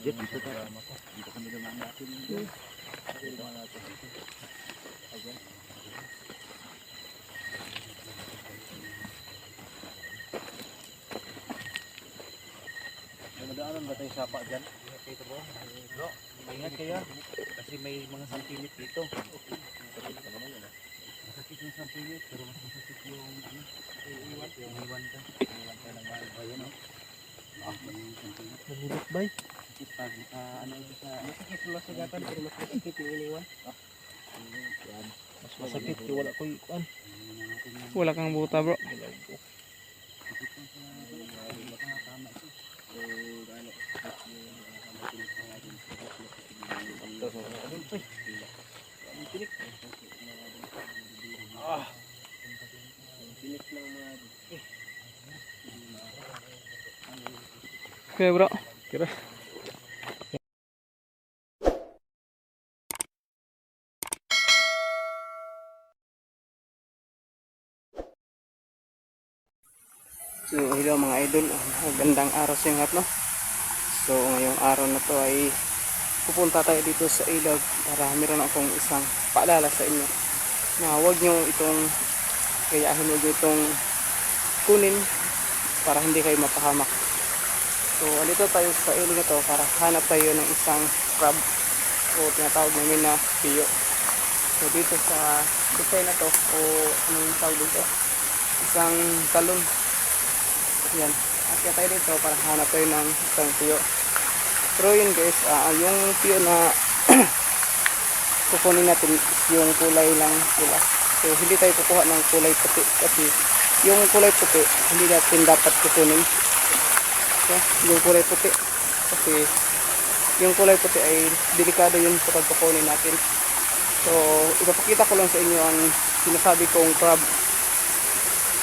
Jet, dito tayo. Dito kami naman natin. Dito natin. Ayan. Madaanan ba tayo sapa dyan? Ito ba? Bro, ingat kayo. Kasi may mga santilit dito. Masakit yung santilit, pero mas masakit yung iiwan. Yung iwan ka. Iiwan ka ng mahal. Ayan o. May santilit. Nabulok bay. Sakit pag ano ito sa... Masakit wala sa gatan pero mas masakit yung iniwan. Yan. Mas masakit yung wala ko iwan. Wala kang buta bro. Okay bro. Kira. So hello mga idol, magandang araw sa inyo lahat, no? So ngayong araw na to ay pupunta tayo dito sa ilog para meron akong isang paalala sa inyo na huwag nyo itong gayahin, huwag nyo itong kunin para hindi kayo mapahamak. So andito tayo sa ilog na to para hanap tayo ng isang crab o tinatawag namin na piyo. So dito sa design na to o anong tawag dito, isang talon. Yan, akya tayo dito para hanap tayo ng isang piyo. Pero yun guys, yung piyo na kukunin natin is yung kulay lang pula. So hindi tayo kukuha ng kulay puti kasi yung kulay puti hindi natin dapat kukunin. So, yung kulay puti kasi yung kulay puti ay delikado yun sa pagkukunin natin. So ipapakita ko lang sa inyo ang sinasabi kong crab.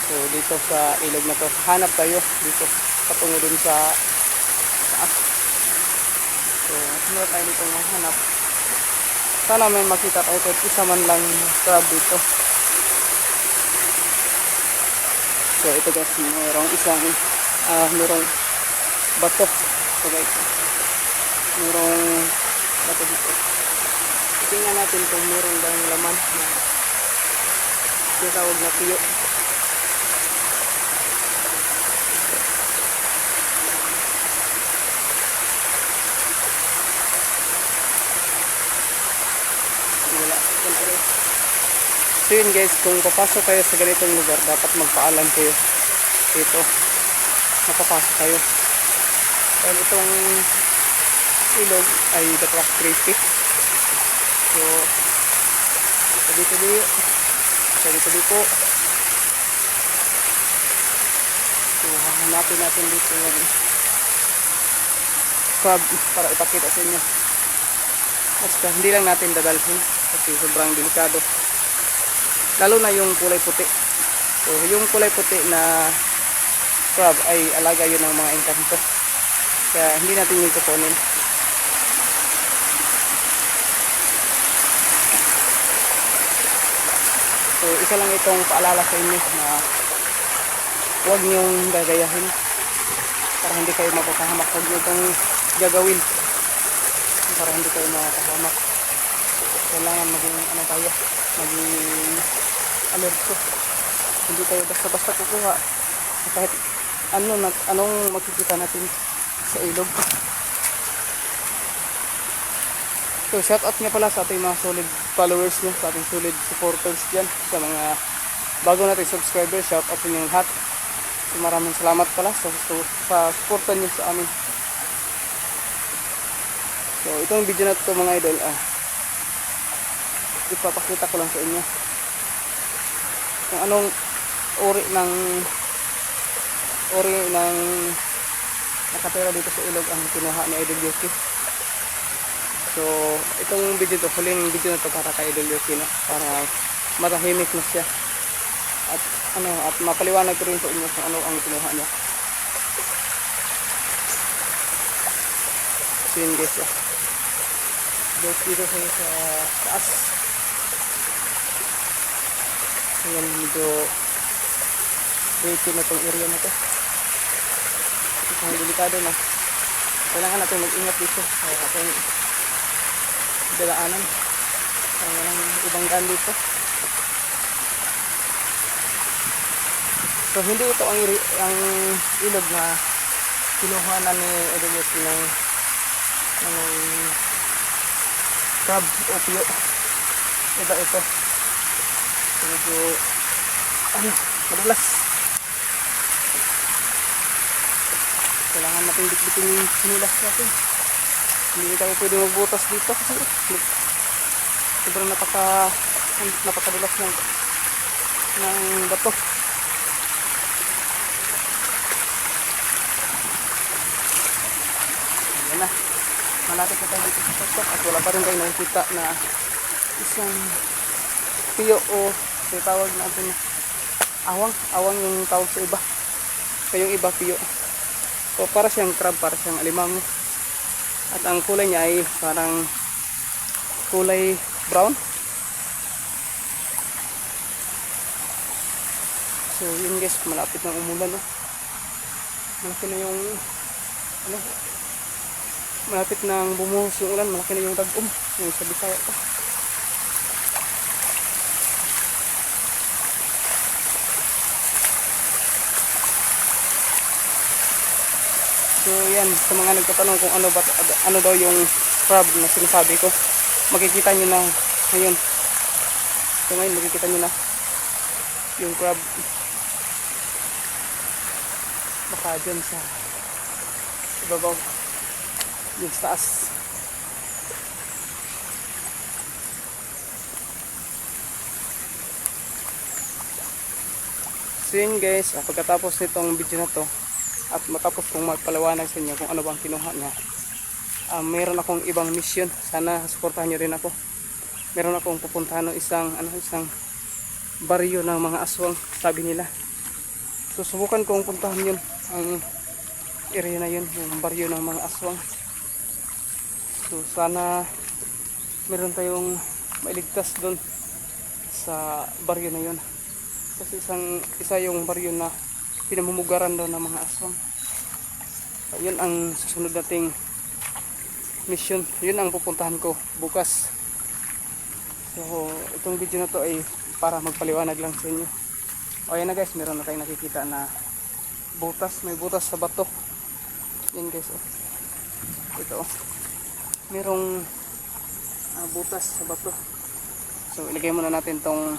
So dito sa ilog na to, hanap tayo dito patungo dun sa taas. So sunod tayo dito hanap. Sana may makita tayo kahit isa man lang crab dito. So ito guys, mayroong isang mayroong bato. So guys, mayroong bato dito. Tingnan natin kung mayroong bang laman na tinatawag na piyo. So yun guys, kung papasok kayo sa ganitong lugar, dapat magpaalam kayo dito. Napapasok kayo. Dahil itong ilog ay dapat creepy. So, tabi-tabi po. So, hahanapin natin dito yung crab para ipakita sa inyo. Basta hindi lang natin dadalhin kasi sobrang delikado. Lalo na yung kulay puti. So yung kulay puti na crab ay alaga yun ng mga engkanto. Kaya hindi natin yung kukunin. So isa lang itong paalala sa inyo na huwag niyong gagayahin para hindi kayo mapapahamak. Huwag niyo itong gagawin para hindi kayo mapapahamak. Kailangan maging ano tayo, maging alerto. Hindi tayo basta-basta kukuha kahit anong makikita natin sa ilog. So shout out nga pala sa ating mga solid followers nyo, sa ating solid supporters dyan, sa mga bago nating subscribers. Shout out sa inyong lahat. So maraming salamat pala sa supportan nyo sa amin. So itong video na ito mga idol, ipapakita ko lang sa inyo kung anong uri ng nakatira dito sa ilog ang kinuha ni Idol Yuki. So itong video to, huling video na to para kay Idol Yuki, no? Para matahimik na siya at mapaliwanag ko rin sa inyo kung ano ang kinuha niya. So yun guys, dito sa taas. Ayan, medyo waiting na itong area na to. Ito ang delikado na. kailangan natin mag-ingat dito sa ating dalaanan para walang ibang daan dito. So hindi ito ang ilog na kinuha na ni Edelis ng crab o piyo. Iba ito. So, medyo madulas. Kailangan natin bitbitin yung sinilas natin. Hindi tayo pwede magbutas dito kasi sobrang napakadulas ng bato. Ayan na. Malapit na tayo dito sa spot at wala pa rin tayo nakikita na isang piyo o tawag natin awang yung tawag sa iba. Kayong iba piyo. O para siyang crab, para siyang alimango. At ang kulay niya ay parang kulay brown. So yun guys, malapit ng umulan, no? Malaki na yung malapit nang bumuhos yung ulan, malaki na yung dagom yung sa Bisaya pa. So yan, sa mga nagtatanong kung ano daw yung crab na sinasabi ko, makikita nyo na ngayon. So ngayon makikita nyo na yung crab. Baka dyan sa ibabaw, yung sa taas. So yun guys, pagkatapos nitong video na to at matapos kong magpaliwanag sa inyo kung ano bang kinuha niya, meron akong ibang mission. Sana suportahan nyo rin ako. Meron akong pupuntahan ng isang baryo ng mga aswang, sabi nila. So subukan kong puntahan yun, ang area na yun, yung baryo ng mga aswang. So sana meron tayong mailigtas doon sa baryo na yun, kasi isa yung baryo na pinamumugaran daw ng mga aswang. Yun ang susunod nating mission, yun ang pupuntahan ko bukas. So itong video na to ay para magpaliwanag lang sa inyo. O yan na guys, meron na tayong nakikita na butas, may butas sa bato. Yan guys, oh. Ito, oh. Merong butas sa bato. So ilagay muna natin tong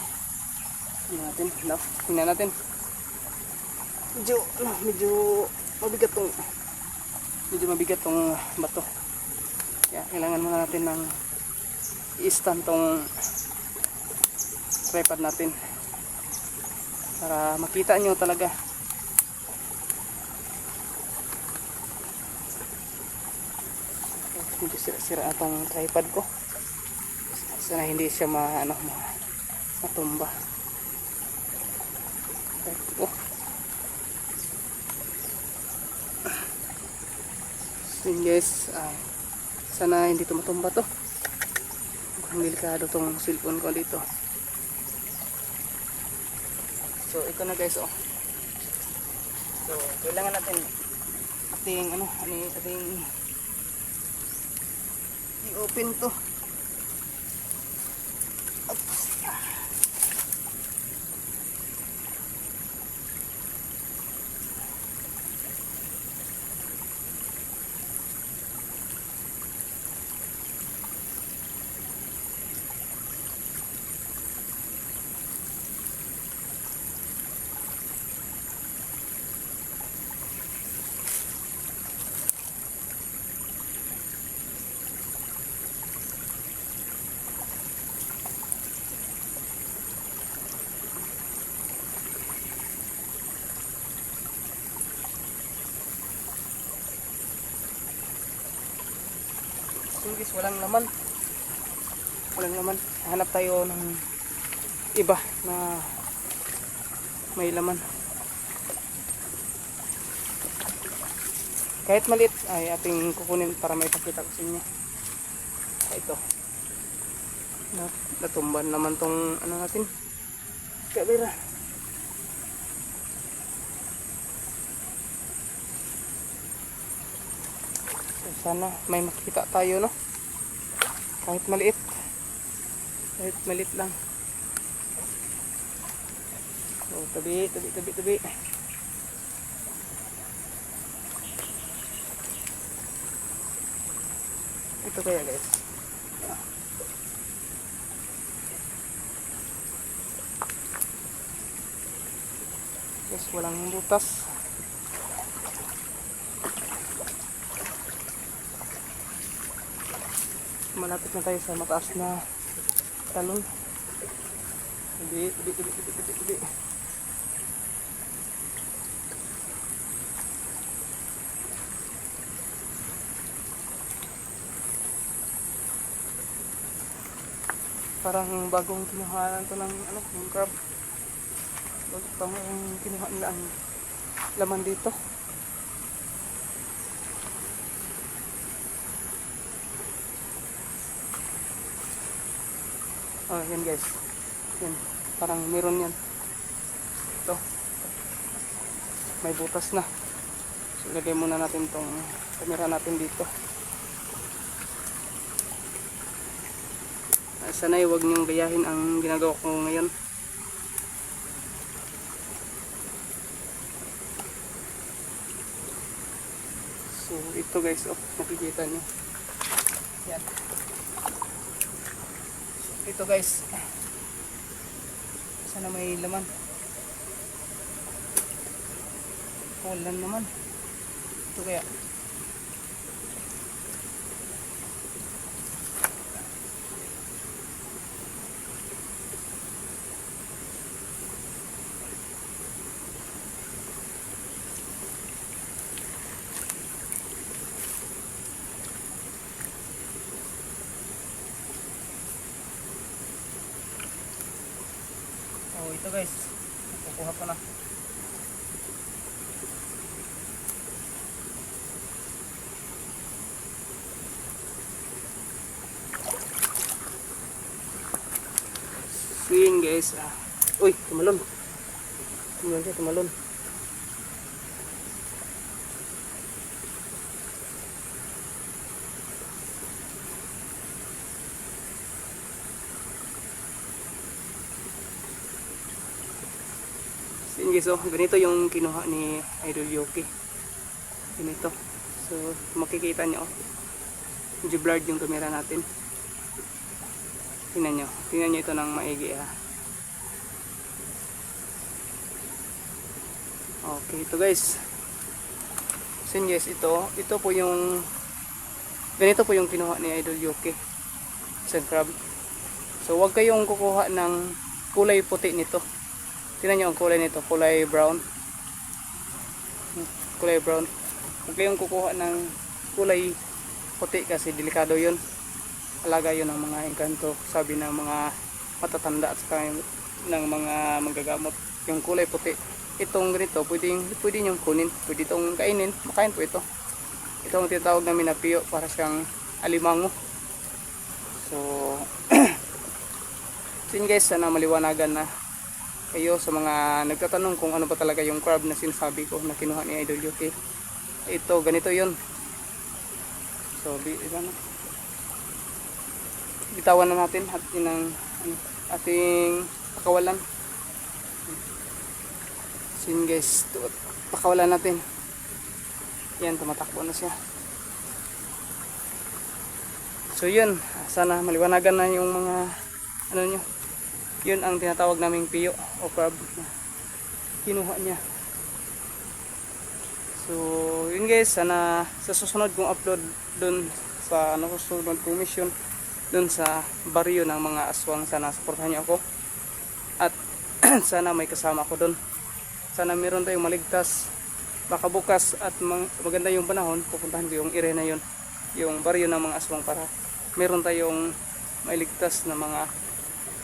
tingnan natin. Medyo mabigat tong bato. Kaya kailangan muna natin ng i-stand tong tripod natin para makita nyo talaga. Medyo sira-sira itong tripod ko. Sana hindi siya matumba. Oh. So guys, sana hindi ito matumba to. Mukhang delikado tong cellphone ko dito. So ito na guys, oh. So kailangan natin ating i-open to. Oops. Guys, walang laman. Hanap tayo ng iba na may laman. Kahit maliit ay ating kukunin para may pakita ko sa inyo. Ito, natumban naman tong natin, kamera. So sana may makita tayo, no? Kahit maliit. Kahit maliit lang. So, tabi. Ito kaya guys. Guys, walang butas. Malapit na tayo sa mataas na talon. Tabi. Parang bagong kinuhaan to ng yung crab. Bagong kinuha nila ang laman dito. Oh, yan guys. Yan. Parang meron yan. Ito. May butas na. So, ilagay muna natin tong camera natin dito. Sana'y huwag niyong gayahin ang ginagawa ko ngayon. So ito guys, nakikita niyo. Yan. Ito guys. Sana may laman. Ulan naman. Ito kaya. Oh, ito guys, kukuha ko na. So yun guys, uy, tumalon. Tumalon. So yun guys, ganito yung kinuha ni Idol Yoki. Ganito. So makikita nyo, medyo blurred yung camera natin. Tingnan nyo ito ng maigi ha. Okay, ito guys. So yun guys, ito po yung ganito po yung kinuha ni Idol Yoki. Isang crab. So wag kayong kukuha ng kulay puti nito. Tingnan nyo ang kulay nito, kulay brown. Kulay brown. Huwag kayong kukuha ng kulay puti kasi delikado yun. Alaga yun ng mga engkanto, sabi ng mga matatanda at saka ng mga manggagamot. Yung kulay puti. Itong ganito, pwede nyo kunin. Pwede itong kainin, makain po ito. Ito ang tinatawag namin na piyo, para siyang alimango. So, yun guys, sana maliwanagan na kayo sa mga nagtatanong kung ano ba talaga yung crab na sinasabi ko na kinuha ni Idol Yoki. Ito, ganito yun. So, bitawan na natin ating pakawalan. So yun guys, pakawalan natin. Yan, tumatakbo na siya. So yun, sana maliwanagan na yung mga nyo. Yun ang tinatawag naming piyo o crab na kinuha niya. So yun guys, sana sa susunod kong upload dun sa susunod kong mission dun sa baryo ng mga aswang, sana supportahan niyo ako at sana may kasama ako dun. Sana meron tayong maligtas. Baka bukas at maganda yung panahon, pupuntahan ko yung area na yun, yung baryo ng mga aswang, para meron tayong mailigtas na mga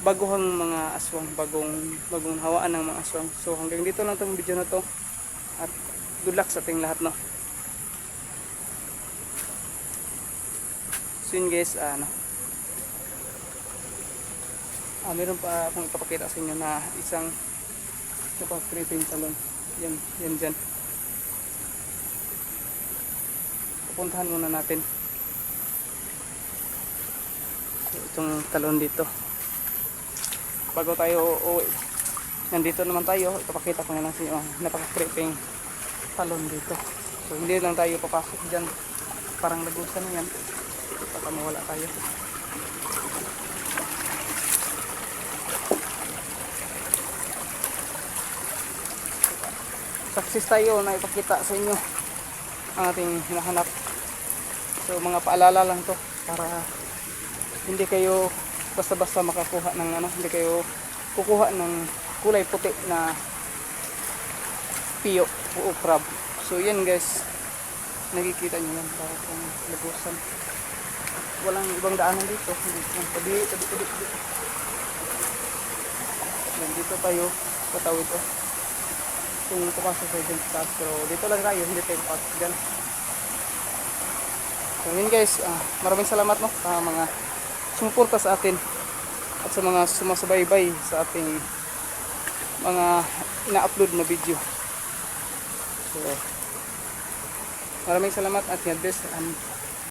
baguhang mga aswang, bagong hawaan ng mga aswang. So hanggang dito lang itong video na to at good luck sa ating lahat, no. So yun guys, meron pa akong ipapakita sa inyo na isang Philippine salon. Yan dyan. pupuntahan muna natin. So, itong talon dito. Bago tayo uuwi, nandito naman tayo. Ipapakita ko na lang sa inyo. Napaka-creeping talon dito. So hindi lang tayo papasok dyan. Parang lagusan na yan. Baka mawala tayo. Success tayo na ipakita sa inyo ang ating hinahanap. So mga paalala lang to para hindi kayo basta-basta makakuha ng hindi kayo kukuha ng kulay puti na piyo o crab. So yan guys, nakikita nyo yan para kung lagusan. Walang ibang daanan dito. Tabi. Yan, dito tayo patawid kung pumasok sa dyan sa taas, pero dito lang tayo, hindi tayo pasok dyan. So yun guys, maraming salamat sa mga sumuporta sa atin at sa mga sumasabay-bay sa ating mga ina-upload na video. So maraming salamat at God bless and